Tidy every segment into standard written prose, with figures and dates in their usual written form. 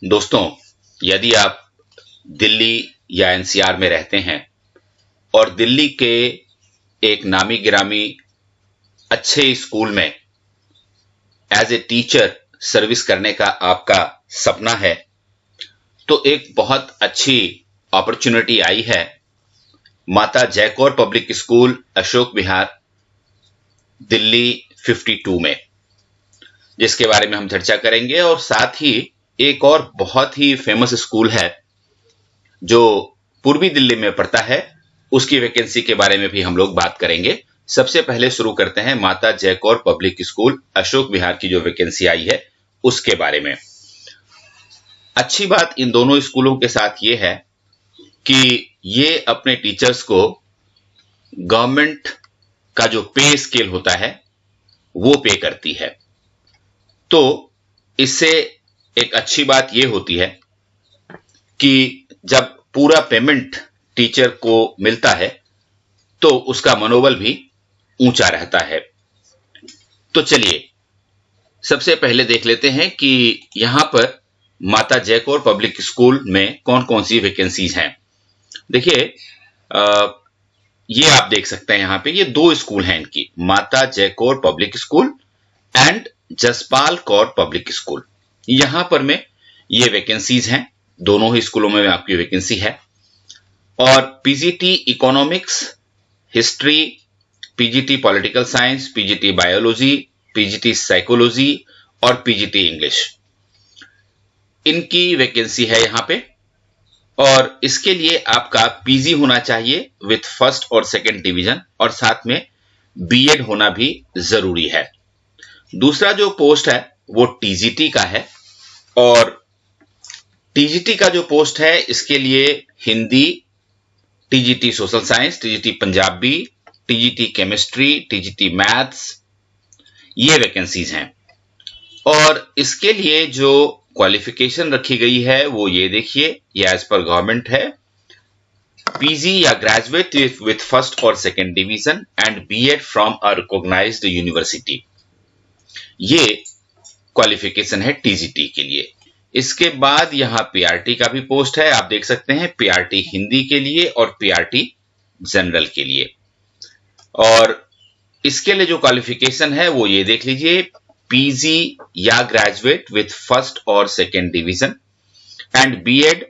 दोस्तों, यदि आप दिल्ली या एनसीआर में रहते हैं और दिल्ली के एक नामी गिरामी अच्छे स्कूल में एज ए टीचर सर्विस करने का आपका सपना है, तो एक बहुत अच्छी अपॉर्चुनिटी आई है माता जय कौर पब्लिक स्कूल, अशोक विहार, दिल्ली 52 में, जिसके बारे में हम चर्चा करेंगे। और साथ ही एक और बहुत ही फेमस स्कूल है जो पूर्वी दिल्ली में पड़ता है, उसकी वैकेंसी के बारे में भी हम लोग बात करेंगे। सबसे पहले शुरू करते हैं माता जय कौर पब्लिक स्कूल, अशोक विहार की जो वैकेंसी आई है उसके बारे में। अच्छी बात इन दोनों स्कूलों के साथ ये है कि ये अपने टीचर्स को गवर्नमेंट का जो पे स्केल होता है वो पे करती है। तो इससे एक अच्छी बात ये होती है कि जब पूरा पेमेंट टीचर को मिलता है तो उसका मनोबल भी ऊंचा रहता है। तो चलिए सबसे पहले देख लेते हैं कि यहां पर माता जय कौर पब्लिक स्कूल में कौन कौन सी वैकेंसीज हैं। देखिए, ये आप देख सकते हैं यहां पे ये दो स्कूल हैं इनकी, माता जय Kaur public school and Jaspal Kaur public school. यहां पर में ये वैकेंसीज हैं, दोनों ही स्कूलों में आपकी वैकेंसी है। और PGT economics, history, PGT political science, PGT biology, PGT psychology और पीजीटी इंग्लिश, इनकी वैकेंसी है यहां पे। और इसके लिए आपका पीजी होना चाहिए विथ फर्स्ट और सेकंड डिवीजन, और साथ में बीएड होना भी जरूरी है। दूसरा जो पोस्ट है वो टीजीटी का है, और टीजीटी का जो पोस्ट है इसके लिए Hindi, TGT social science, TGT Punjabi, TGT chemistry, TGT maths, ये वैकेंसीज हैं। और इसके लिए जो क्वालिफिकेशन रखी गई है वो ये देखिए, ये एज पर गवर्नमेंट है, पीजी या ग्रेजुएट विथ फर्स्ट और second division and BEd from a recognised university, ये क्वालिफिकेशन है टीजीटी के लिए। इसके बाद यहां पीआरटी का भी पोस्ट है, आप देख सकते हैं, पीआरटी हिंदी के लिए और पीआरटी जनरल के लिए। और इसके लिए जो क्वालिफिकेशन है वो ये देख लीजिए, पीजी या ग्रेजुएट विथ फर्स्ट और second division and BEd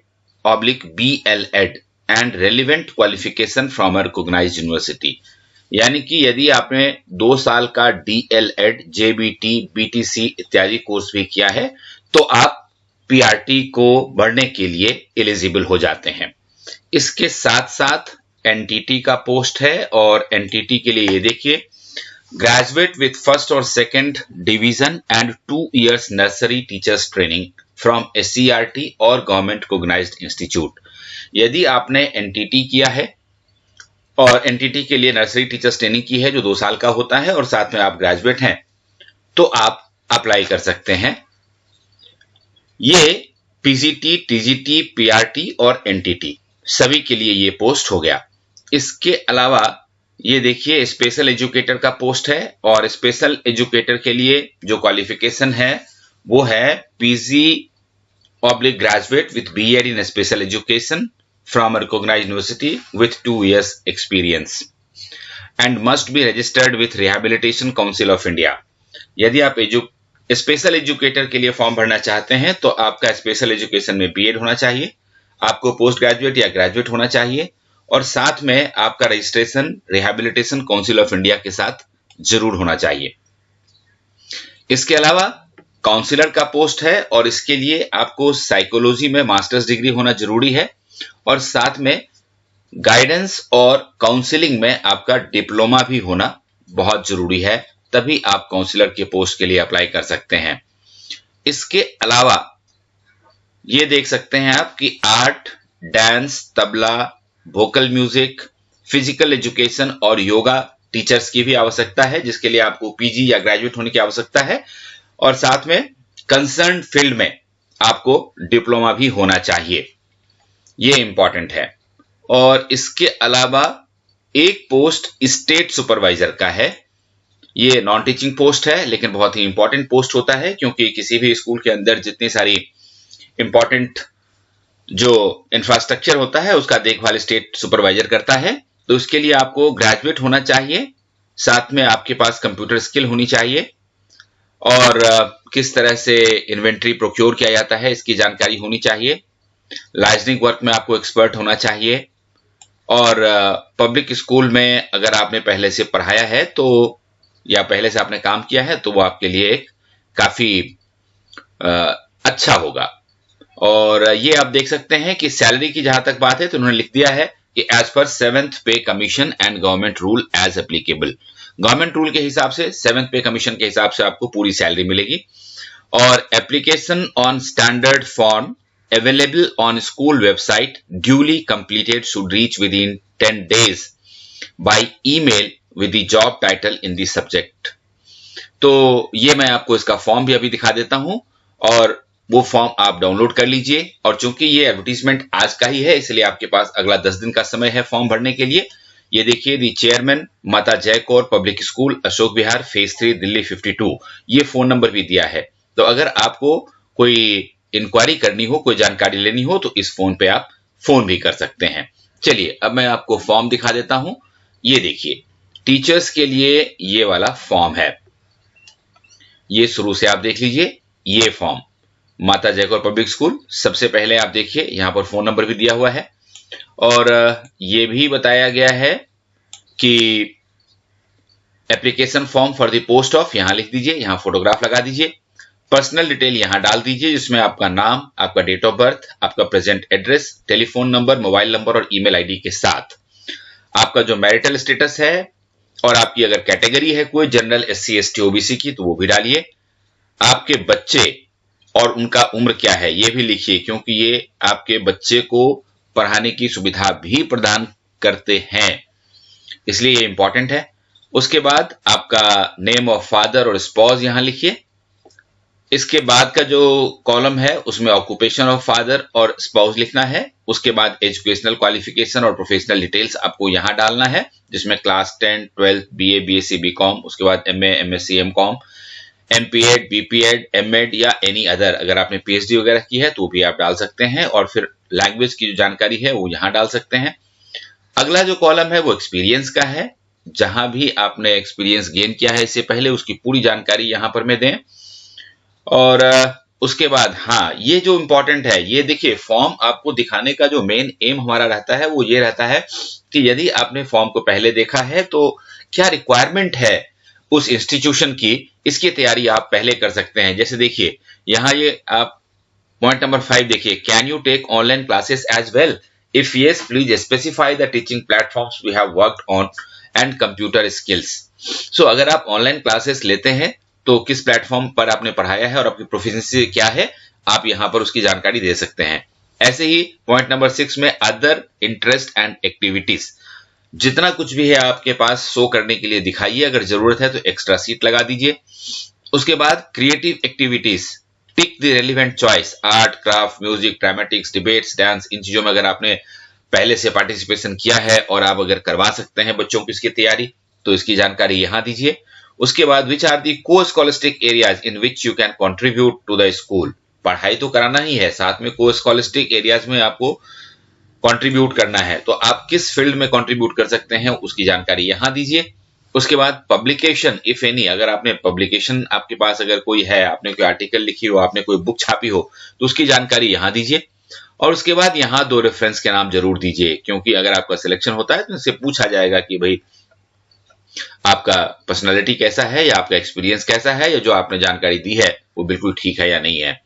oblique BElEd and relevant qualification from a recognised university. यानी कि यदि आपने 2 साल का डीएलएड, जेबीटी, बीटीसी इत्यादि कोर्स भी किया है तो आप पीआरटी को बढ़ने के लिए एलिजिबल हो जाते हैं। इसके साथ साथ एनटीटी का पोस्ट है, और एनटीटी के लिए ये देखिए, ग्रेजुएट विथ फर्स्ट और second division and 2 years nursery teachers training from SCERT और गवर्नमेंट रिकॉग्नाइज्ड इंस्टीट्यूट। यदि आपने एनटीटी किया है और एनटीटी के लिए नर्सरी टीचर्स ट्रेनिंग की है जो 2 साल का होता है, और साथ में आप ग्रेजुएट हैं, तो आप अप्लाई कर सकते हैं। ये पीजीटी, टीजीटी, पीआरटी और एनटीटी सभी के लिए ये पोस्ट हो गया। इसके अलावा ये देखिए, स्पेशल एजुकेटर का पोस्ट है, और स्पेशल एजुकेटर के लिए जो क्वालिफिकेशन है वो है PG oblique graduate with BEd in special education from recognised university with 2 years experience and must be registered with rehabilitation council of India. यदि आप स्पेशल एजुकेटर के लिए फॉर्म भरना चाहते हैं तो आपका स्पेशल एजुकेशन में बीएड होना चाहिए, आपको पोस्ट ग्रेजुएट या ग्रेजुएट होना चाहिए, और साथ में आपका registration rehabilitation council of India के साथ जरूर होना चाहिए। इसके अलावा काउंसिलर का पोस्ट है, और इसके लिए आपको साइकोलॉजी में मास्टर्स डिग्री होना जरूरी है, और साथ में गाइडेंस और काउंसलिंग में आपका डिप्लोमा भी होना बहुत जरूरी है, तभी आप काउंसलर के पोस्ट के लिए अप्लाई कर सकते हैं। इसके अलावा ये देख सकते हैं आप कि art, dance, tabla, vocal music, physical education और योगा टीचर्स की भी आवश्यकता है, जिसके लिए आपको पीजी या ग्रेजुएट होने की आवश्यकता है, और साथ में कंसर्न फील्ड में आपको डिप्लोमा भी होना चाहिए, ये इंपॉर्टेंट है। और इसके अलावा एक पोस्ट स्टेट सुपरवाइजर का है, ये नॉन टीचिंग पोस्ट है लेकिन बहुत ही इंपॉर्टेंट पोस्ट होता है, क्योंकि किसी भी स्कूल के अंदर जितनी सारी इंपॉर्टेंट जो इंफ्रास्ट्रक्चर होता है उसका देखभाल स्टेट सुपरवाइजर करता है। तो उसके लिए आपको ग्रेजुएट होना चाहिए, साथ में आपके पास कंप्यूटर स्किल होनी चाहिए, और किस तरह से इन्वेंट्री प्रोक्योर किया जाता है इसकी जानकारी होनी चाहिए। लाइजनिंग वर्क में आपको एक्सपर्ट होना चाहिए, और पब्लिक स्कूल में अगर आपने पहले से पढ़ाया है तो या पहले से आपने काम किया है तो वो आपके लिए एक काफी अच्छा होगा। और ये आप देख सकते हैं कि सैलरी की जहां तक बात है तो उन्होंने लिख दिया है कि एज पर 7th pay commission and government rule as applicable. Government rule के हिसाब से 7th पे कमीशन के हिसाब से आपको पूरी सैलरी मिलेगी। और application on standard form available on school website duly completed should reach within 10 days by email with the job title in the subject। तो ये मैं आपको इसका फॉर्म भी अभी दिखा देता हूं, और वो फॉर्म आप डाउनलोड कर लीजिए। और चूंकि ये एडवर्टीजमेंट आज का ही है इसलिए आपके पास अगला 10 दिन का समय है फॉर्म भरने के लिए। ये देखिए, दी चेयरमैन माता जय Kaur public school Ashok Vihar phase 3 Delhi 52, ये फोन नंबर भी दिया है। तो अगर आपको कोई इंक्वायरी करनी हो, कोई जानकारी लेनी हो तो इस फोन पे आप फोन भी कर सकते हैं। चलिए अब मैं आपको फॉर्म दिखा देता हूं। ये देखिए, टीचर्स के लिए ये वाला फॉर्म है, ये शुरू से आप देख लीजिए। ये फॉर्म माता जय कौर पब्लिक स्कूल, सबसे पहले आप देखिए यहां पर फोन नंबर भी दिया हुआ है, और ये भी बताया गया है कि application form for the post of, यहां लिख दीजिए, यहां फोटोग्राफ लगा दीजिए। पर्सनल डिटेल यहां डाल दीजिए जिसमें आपका नाम, आपका डेट ऑफ बर्थ, आपका present address, telephone number, mobile number और ईमेल आईडी के साथ आपका जो मैरिटल स्टेटस है, और आपकी अगर कैटेगरी है कोई जनरल, SC ST OBC की तो वो भी डालिए। आपके बच्चे और उनका उम्र क्या है ये भी लिखिए, क्योंकि ये आपके बच्चे को पढ़ाने की सुविधा भी प्रदान करते हैं, इसलिए ये इंपॉर्टेंट है। उसके बाद आपका नेम ऑफ फादर और स्पॉज यहां लिखिए। इसके बाद का जो कॉलम है उसमें ऑक्यूपेशन ऑफ फादर और स्पाउस लिखना है। उसके बाद एजुकेशनल क्वालिफिकेशन और प्रोफेशनल डिटेल्स आपको यहां डालना है, जिसमें क्लास 10, 12, BA, BSc, BCom, उसके बाद MA, MSc, MCom, MPEd, BPEd, MEd या एनी अदर, अगर आपने PhD वगैरह की है तो भी आप डाल सकते हैं। और फिर लैंग्वेज की जो जानकारी है वो यहां डाल सकते हैं। अगला जो कॉलम है वो एक्सपीरियंस का है, जहां भी आपने एक्सपीरियंस गेन किया है इससे पहले उसकी पूरी जानकारी यहां पर में दें। और उसके बाद हाँ, ये जो इंपॉर्टेंट है, ये देखिए, फॉर्म आपको दिखाने का जो मेन एम हमारा रहता है वो ये रहता है कि यदि आपने फॉर्म को पहले देखा है तो क्या रिक्वायरमेंट है उस इंस्टीट्यूशन की, इसकी तैयारी आप पहले कर सकते हैं। जैसे देखिए यहां ये आप पॉइंट नंबर 5 देखिए, can you take online classes as well, if yes please specify the teaching platforms we have worked on and computer skills. So अगर आप ऑनलाइन क्लासेस लेते हैं तो किस प्लेटफॉर्म पर आपने पढ़ाया है और आपकी प्रोफिशिएंसी क्या है, आप यहां पर उसकी जानकारी दे सकते हैं। ऐसे ही पॉइंट नंबर 6 में अदर इंटरेस्ट एंड एक्टिविटीज, जितना कुछ भी है आपके पास शो करने के लिए दिखाइए, अगर जरूरत है तो एक्स्ट्रा सीट लगा दीजिए। उसके बाद creative activities, tick the relevant choice, art, craft, music, dramatics, debates, dance, इन चीजों में अगर आपने पहले से पार्टिसिपेशन किया है और आप अगर करवा सकते हैं बच्चों की इसकी तैयारी, तो इसकी जानकारी यहां दीजिए। उसके बाद विच are the co-scholastic areas in which you can contribute to the school, पढ़ाई तो कराना ही है, साथ में को स्कॉलस्टिक एरियाज में आपको कंट्रीब्यूट करना है, तो आप किस फील्ड में कंट्रीब्यूट कर सकते हैं उसकी जानकारी यहां दीजिए। उसके बाद पब्लिकेशन इफ एनी, अगर आपने पब्लिकेशन आपके पास अगर कोई है, आपने कोई आर्टिकल लिखी हो, आपने कोई बुक छापी हो, तो उसकी जानकारी यहां दीजिए। और उसके बाद यहां 2 रेफरेंस के नाम जरूर दीजिए, क्योंकि अगर आपका सिलेक्शन होता है तो इससे पूछा जाएगा कि भाई आपका पर्सनालिटी कैसा है या आपका एक्सपीरियंस कैसा है, या जो आपने जानकारी दी है वो बिल्कुल ठीक है या नहीं है।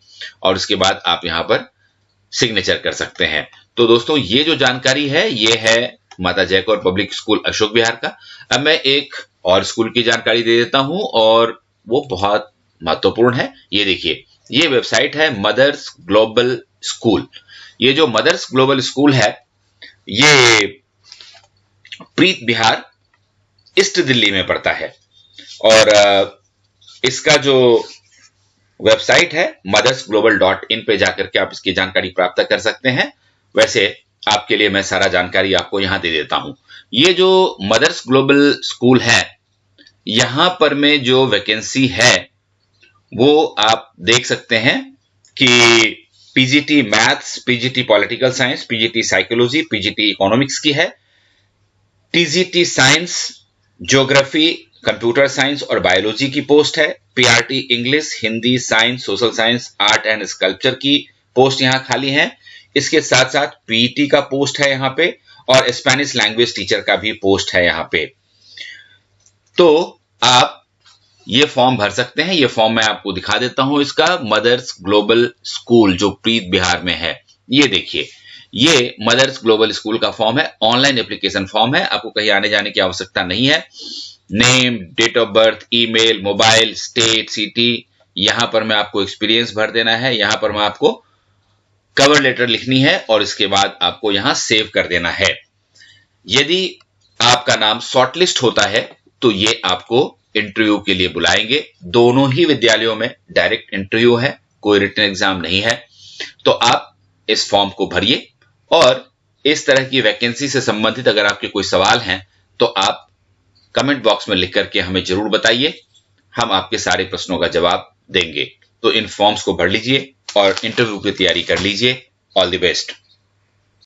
और उसके बाद आप यहां पर सिग्नेचर कर सकते हैं। तो दोस्तों ये जो जानकारी है ये है माता जय कौर पब्लिक स्कूल अशोक विहार का। अब मैं एक और स्कूल की जानकारी दे देता हूं और वो बहुत महत्वपूर्ण है। ये देखिए, ये वेबसाइट है मदर्स ग्लोबल स्कूल। ये जो मदर्स ग्लोबल स्कूल है ये प्रीत विहार ईस्ट दिल्ली में पड़ता है, और इसका जो वेबसाइट है mothersglobal.in पे जाकर के आप इसकी जानकारी प्राप्त कर सकते हैं। वैसे आपके लिए मैं सारा जानकारी आपको यहां दे देता हूं। ये जो मदर्स ग्लोबल स्कूल है, यहां पर में जो वैकेंसी है वो आप देख सकते हैं कि PGT maths, PGT political science, PGT psychology, PGT economics की है। TGT science, geography, computer science और बायोलॉजी की पोस्ट है। PRT English, Hindi, science, social science, art and sculpture की पोस्ट यहां खाली है। इसके साथ साथ पीईटी का पोस्ट है यहां पे, और स्पेनिश लैंग्वेज टीचर का भी पोस्ट है यहां पे। तो आप ये फॉर्म भर सकते हैं। ये फॉर्म मैं आपको दिखा देता हूं। इसका मदर्स ग्लोबल स्कूल जो प्रीत बिहार में है, ये देखिए, ये मदर्स ग्लोबल स्कूल का फॉर्म है। ऑनलाइन एप्लीकेशन फॉर्म है, आपको कहीं आने जाने की आवश्यकता नहीं है। Name, date of birth, email, mobile, state, city, यहां पर मैं आपको एक्सपीरियंस भर देना है। यहां पर मैं आपको कवर लेटर लिखनी है और इसके बाद आपको यहां सेव कर देना है। यदि आपका नाम शॉर्टलिस्ट होता है तो ये आपको इंटरव्यू के लिए बुलाएंगे। दोनों ही विद्यालयों में डायरेक्ट इंटरव्यू है, कोई रिटन एग्जाम नहीं है। तो आप इस फॉर्म को भरिए, और इस तरह की वैकेंसी से संबंधित अगर आपके कोई सवाल हैं तो आप कमेंट बॉक्स में लिख करके हमें जरूर बताइए। हम आपके सारे प्रश्नों का जवाब देंगे। तो इन फॉर्म्स को भर लीजिए और इंटरव्यू की तैयारी कर लीजिए। All the best.